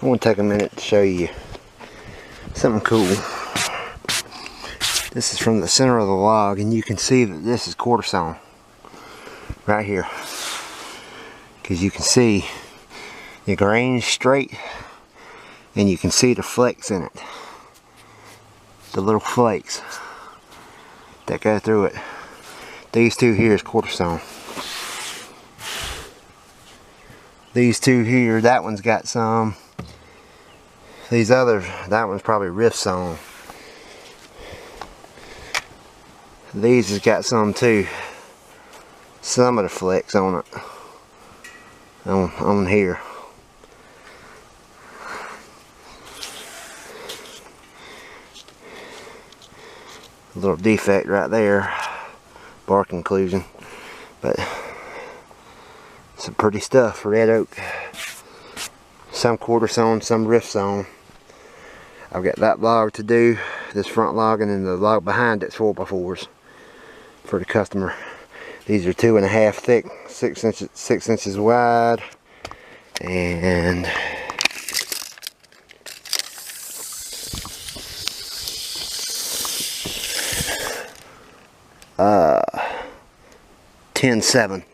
I want to take a minute to show you something cool. This is from the center of the log, and you can see that this is quarter sawn right here, because you can see the grain straight, and you can see the flakes in it, the little flakes that go through it. These two here is quarter sawn. These two here, that one's got some. These others, that one's probably rift sawn. These has got some too. Some of the flecks on it. On here. A little defect right there. Bark inclusion. But some pretty stuff for red oak. Some quarter sawn, some rift sawn. I've got that log to do, this front log, and then the log behind it's 4x4s for the customer. These are 2.5 thick, 6 inches wide, and 10/7.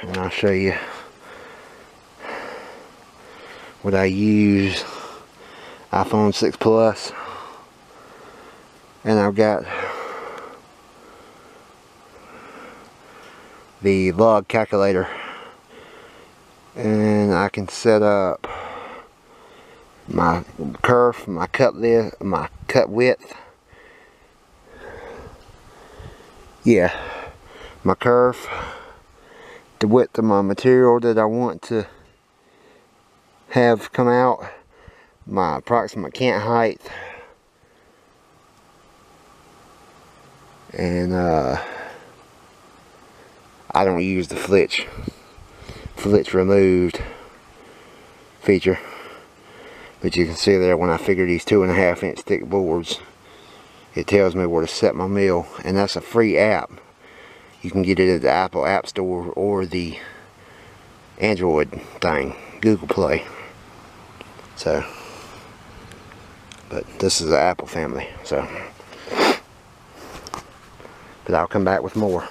And I'll show you what I use. iPhone 6 Plus, and I've got the log calculator, and I can set up my kerf, my cut width, yeah, my kerf, the width of my material that I want to have come out, my approximate cant height, and I don't use the flitch removed feature, but you can see there when I figure these 2.5 inch thick boards, it tells me where to set my mill, and that's a free app. You can get it at the Apple App Store or the Android thing, Google Play. So, but this is the Apple family, so. But I'll come back with more.